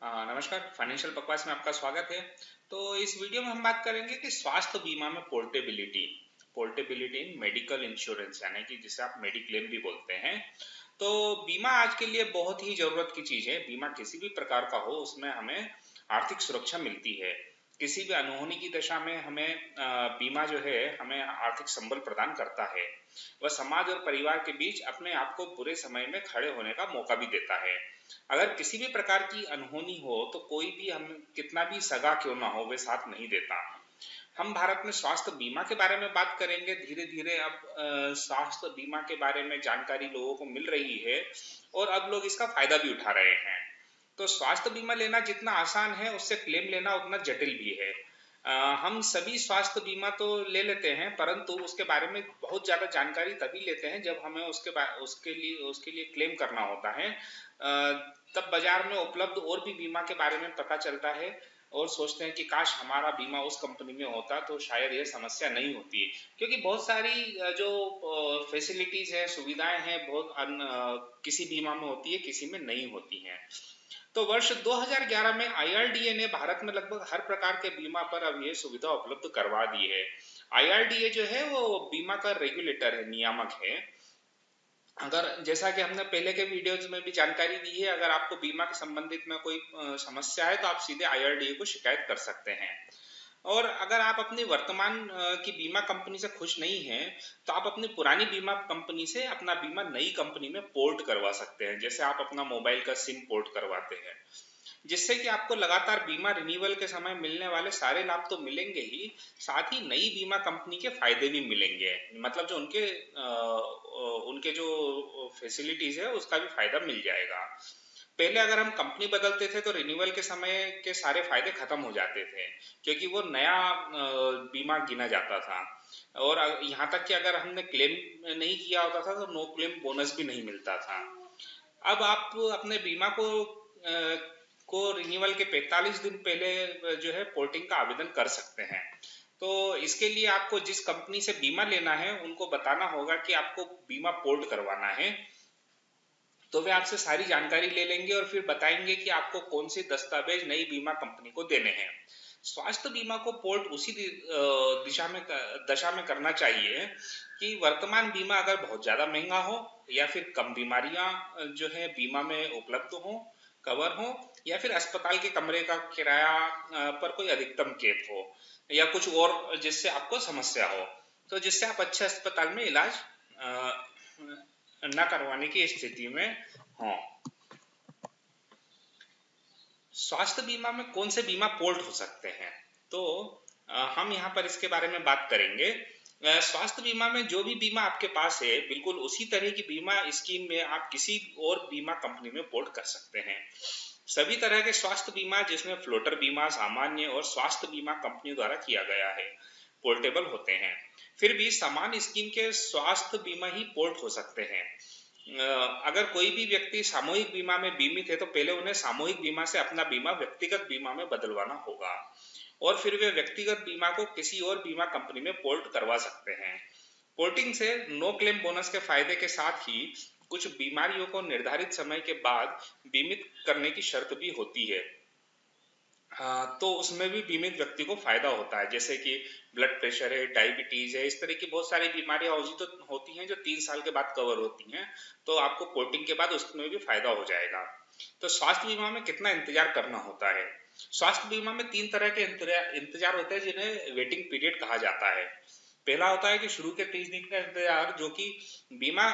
नमस्कार। फाइनेंशियल बकवास में आपका स्वागत है। तो इस वीडियो में हम बात करेंगे कि स्वास्थ्य बीमा में पोर्टेबिलिटी पोर्टेबिलिटी इन मेडिकल इंश्योरेंस, यानी कि जिसे आप मेडिक्लेम भी बोलते हैं। तो बीमा आज के लिए बहुत ही जरूरत की चीज है। बीमा किसी भी प्रकार का हो, उसमें हमें आर्थिक सुरक्षा मिलती है। किसी भी अनहोनी की दशा में हमें बीमा जो है हमें आर्थिक संबल प्रदान करता है। वह समाज और परिवार के बीच अपने आप को बुरे समय में खड़े होने का मौका भी देता है। अगर किसी भी प्रकार की अनहोनी हो तो कोई भी, हम कितना भी सगा क्यों ना हो, वे साथ नहीं देता। हम भारत में स्वास्थ्य बीमा के बारे में बात करेंगे। धीरे धीरे अब स्वास्थ्य बीमा के बारे में जानकारी लोगों को मिल रही है और अब लोग इसका फायदा भी उठा रहे हैं। तो स्वास्थ्य बीमा लेना जितना आसान है, उससे क्लेम लेना उतना जटिल भी है। हम सभी स्वास्थ्य बीमा तो ले लेते हैं, परंतु उसके बारे में बहुत ज्यादा जानकारी तभी लेते हैं जब हमें उसके लिए क्लेम करना होता है। तब बाजार में उपलब्ध और भी बीमा के बारे में पता चलता है और सोचते हैं कि काश हमारा बीमा उस कंपनी में होता तो शायद ये समस्या नहीं होती। क्योंकि बहुत सारी जो फैसिलिटीज है, सुविधाएं हैं, किसी बीमा में होती है, किसी में नहीं होती हैं। तो वर्ष 2011 में आईआरडीए ने भारत में लगभग हर प्रकार के बीमा पर अब ये सुविधा उपलब्ध करवा दी है। आईआरडीए जो है वो बीमा का रेगुलेटर है, नियामक है। अगर, जैसा कि हमने पहले के वीडियोज में भी जानकारी दी है, अगर आपको बीमा के संबंधित में कोई समस्या है तो आप सीधे आईआरडीए को शिकायत कर सकते हैं। और अगर आप अपनी वर्तमान की बीमा कंपनी से खुश नहीं हैं, तो आप अपनी पुरानी बीमा कंपनी से अपना बीमा नई कंपनी में पोर्ट करवा सकते हैं। जैसे आप अपना मोबाइल का सिम पोर्ट करवाते हैं, जिससे कि आपको लगातार बीमा रिन्यूअल के समय मिलने वाले सारे लाभ तो मिलेंगे ही, साथ ही नई बीमा कंपनी के फायदे भी मिलेंगे। मतलब जो उनके जो फैसिलिटीज है उसका भी फायदा मिल जाएगा। पहले अगर हम कंपनी बदलते थे तो रिन्यूअल के समय के सारे फायदे खत्म हो जाते थे, क्योंकि वो नया बीमा गिना जाता था। और यहाँ तक कि अगर हमने क्लेम नहीं किया होता था तो नो क्लेम बोनस भी नहीं मिलता था। अब आप अपने बीमा को रिन्यूअल के 45 दिन पहले जो है पोर्टिंग का आवेदन कर सकते हैं। तो इसके लिए आपको जिस कंपनी से बीमा लेना है उनको बताना होगा कि आपको बीमा पोर्ट करवाना है। तो वे आपसे सारी जानकारी ले लेंगे और फिर बताएंगे कि आपको कौन सी दस्तावेज नई बीमा कंपनी को देने हैं। स्वास्थ्य बीमा को पोर्ट उसी दशा में करना चाहिए कि वर्तमान बीमा अगर बहुत ज्यादा महंगा हो, या फिर कम बीमारियां जो है बीमा में उपलब्ध हो, कवर हो, या फिर अस्पताल के कमरे का किराया पर कोई अधिकतम केप हो, या कुछ और जिससे आपको समस्या हो, तो जिससे आप अच्छे अस्पताल में इलाज न करवाने की स्थिति में हो। स्वास्थ्य बीमा में कौन से बीमा पोर्ट हो सकते हैं, तो हम यहाँ पर इसके बारे में बात करेंगे। स्वास्थ्य बीमा में जो भी बीमा आपके पास है, बिल्कुल उसी तरह की बीमा स्कीम में आप किसी और बीमा कंपनी में पोर्ट कर सकते हैं। सभी तरह के स्वास्थ्य बीमा, जिसमें फ्लोटर बीमा, सामान्य और स्वास्थ्य बीमा कंपनी द्वारा किया गया है, पोर्टेबल होते हैं। फिर भी समान स्कीम के स्वास्थ्य बीमा ही पोर्ट हो सकते हैं। अगर कोई भी व्यक्ति सामूहिक बीमा में बीमित है तो पहले उन्हें सामूहिक बीमा से अपना बीमा व्यक्तिगत बीमा में बदलवाना होगा, और फिर वे व्यक्तिगत बीमा को किसी और बीमा कंपनी में पोर्ट करवा सकते हैं। पोर्टिंग से नो क्लेम बोनस के फायदे के साथ ही कुछ बीमारियों को निर्धारित समय के बाद बीमित करने की शर्त भी होती है। तो उसमें भी बीमित व्यक्ति को फायदा होता है, जैसे कि ब्लड प्रेशर है, डायबिटीज है, इस तरह की बहुत सारी बीमारियां होती हैं जो 3 साल के बाद कवर होती हैं। तो आपको पोर्टिंग के बाद उसमें भी फायदा हो जाएगा। तो स्वास्थ्य बीमा में कितना इंतजार करना होता है? स्वास्थ्य बीमा में 3 तरह के इंतजार होते हैं, जिन्हें वेटिंग पीरियड कहा जाता है। पहला होता है कि शुरू के 30 दिन का इंतजार, जो कि बीमा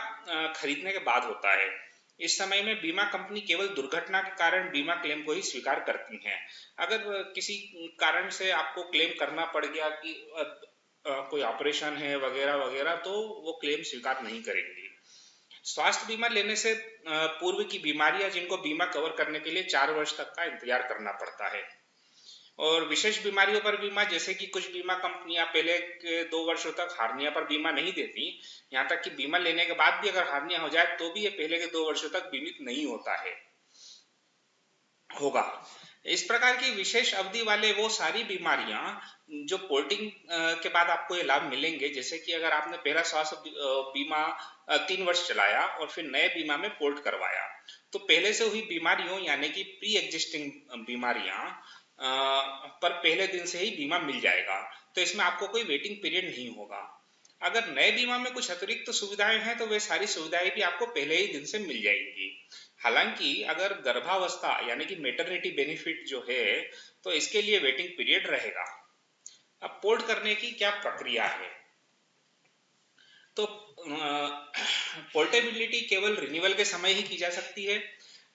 खरीदने के बाद होता है। इस समय में बीमा कंपनी केवल दुर्घटना के कारण बीमा क्लेम को ही स्वीकार करती हैं। अगर किसी कारण से आपको क्लेम करना पड़ गया कि कोई ऑपरेशन है वगैरह वगैरह, तो वो क्लेम स्वीकार नहीं करेंगी। स्वास्थ्य बीमा लेने से पूर्व की बीमारियां जिनको बीमा कवर करने के लिए 4 वर्ष तक का इंतजार करना पड़ता है। और विशेष बीमारियों पर बीमा, जैसे कि कुछ बीमा कंपनियां पहले के 2 वर्षों तक हार्निया पर बीमा नहीं देती। यहाँ तक कि बीमा लेने के बाद भी अगर हार्निया हो जाए तो भी ये पहले के 2 वर्षों तक बीमित नहीं होता है होगा। इस प्रकार की विशेष अवधि वाले वो सारी बीमारियां जो पोर्टिंग के बाद आपको ये लाभ मिलेंगे, जैसे कि अगर आपने पहला स्वास्थ्य बीमा 3 वर्ष चलाया और फिर नए बीमा में पोर्ट करवाया, तो पहले से हुई बीमारियों यानी कि प्री एग्जिस्टिंग बीमारियां पर पहले दिन से ही बीमा मिल जाएगा। तो इसमें आपको कोई वेटिंग पीरियड नहीं होगा। अगर नए बीमा में कुछ अतिरिक्त सुविधाएं हैं तो वे सारी सुविधाएं भी आपको पहले ही दिन से मिल जाएंगी। हालांकि अगर गर्भावस्था यानी कि मेटर्निटी बेनिफिट जो है, तो इसके लिए वेटिंग पीरियड रहेगा। अब पोर्ट करने की क्या प्रक्रिया है? तो पोर्टेबिलिटी केवल रिन्यूअल के समय ही की जा सकती है।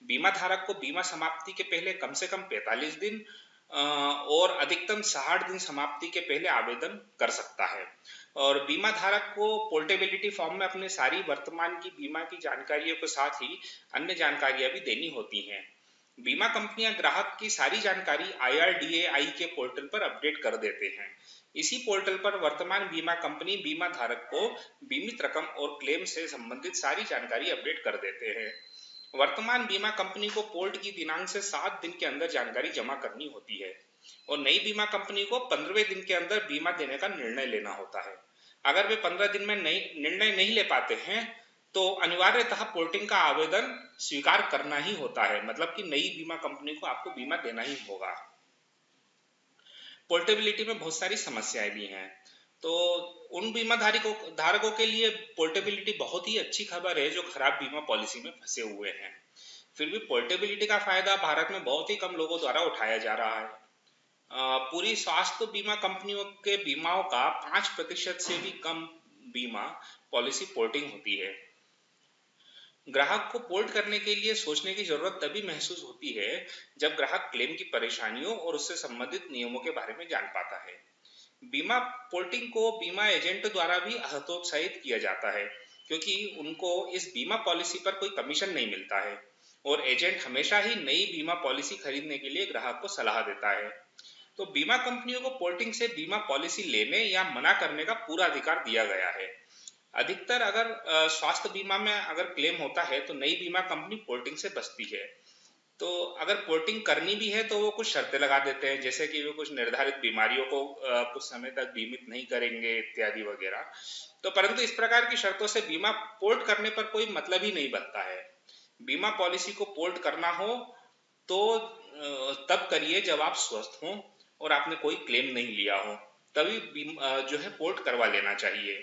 बीमा धारक को बीमा समाप्ति के पहले कम से कम 45 दिन और अधिकतम 60 दिन समाप्ति के पहले आवेदन कर सकता है। और बीमा धारक को पोर्टेबिलिटी फॉर्म में अपने सारी वर्तमान की बीमा की जानकारियों के साथ ही अन्य जानकारियां भी देनी होती हैं। बीमा कंपनियां ग्राहक की सारी जानकारी IRDAI के पोर्टल पर अपडेट कर देते हैं। इसी पोर्टल पर वर्तमान बीमा कंपनी बीमा धारक को बीमित रकम और क्लेम से संबंधित सारी जानकारी अपडेट कर देते हैं। वर्तमान बीमा कंपनी को पोर्ट की दिनांक से 7 दिन के अंदर जानकारी जमा करनी होती है और नई बीमा कंपनी को 15वें दिन के अंदर बीमा देने का निर्णय लेना होता है। अगर वे 15 दिन में निर्णय नहीं ले पाते हैं तो अनिवार्यतः पोर्टिंग का आवेदन स्वीकार करना ही होता है, मतलब कि नई बीमा कंपनी को आपको बीमा देना ही होगा। पोर्टेबिलिटी में बहुत सारी समस्याएं भी हैं, तो उन बीमा धारकों के लिए पोर्टेबिलिटी बहुत ही अच्छी खबर है जो खराब बीमा पॉलिसी में फंसे हुए हैं। फिर भी पोर्टेबिलिटी का फायदा भारत में बहुत ही कम लोगों द्वारा उठाया जा रहा है। पूरी स्वास्थ्य बीमा कंपनियों के बीमाओं का 5% से भी कम बीमा पॉलिसी पोर्टिंग होती है। ग्राहक को पोर्ट करने के लिए सोचने की जरूरत तभी महसूस होती है जब ग्राहक क्लेम की परेशानियों और उससे संबंधित नियमों के बारे में जान पाता है। बीमा पोर्टिंग को बीमा एजेंट द्वारा भी हतोत्साहित किया जाता है क्योंकि उनको इस बीमा पॉलिसी पर कोई कमीशन नहीं मिलता है और एजेंट हमेशा ही नई बीमा पॉलिसी खरीदने के लिए ग्राहक को सलाह देता है। तो बीमा कंपनियों को पोर्टिंग से बीमा पॉलिसी लेने या मना करने का पूरा अधिकार दिया गया है। अधिकतर अगर स्वास्थ्य बीमा में अगर क्लेम होता है तो नई बीमा कंपनी पोर्टिंग से बचती है। तो अगर पोर्टिंग करनी भी है तो वो कुछ शर्तें लगा देते हैं, जैसे कि वो कुछ निर्धारित बीमारियों को कुछ समय तक बीमित नहीं करेंगे इत्यादि वगैरह। तो परंतु इस प्रकार की शर्तों से बीमा पोर्ट करने पर कोई मतलब ही नहीं बनता है। बीमा पॉलिसी को पोर्ट करना हो तो तब करिए जब आप स्वस्थ हों और आपने कोई क्लेम नहीं लिया हो, तभी जो है पोर्ट करवा लेना चाहिए।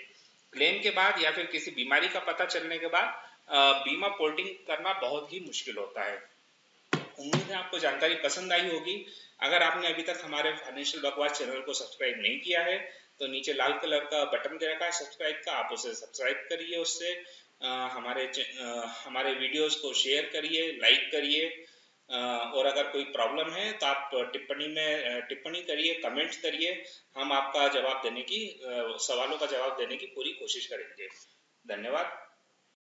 क्लेम के बाद या फिर किसी बीमारी का पता चलने के बाद बीमा पोर्टिंग करना बहुत ही मुश्किल होता है। उम्मीद है आपको जानकारी पसंद आई होगी। अगर आपने अभी तक हमारे फाइनेंशियल बकवास चैनल को सब्सक्राइब नहीं किया है तो नीचे लाल कलर का बटन दे रखा है सब्सक्राइब का, आप उसे सब्सक्राइब करिए। उससे हमारे वीडियोस को शेयर करिए, लाइक करिए और अगर कोई प्रॉब्लम है तो आप टिप्पणी करिए, कमेंट्स करिए। हम आपका जवाब देने की सवालों का जवाब देने की पूरी कोशिश करेंगे। धन्यवाद।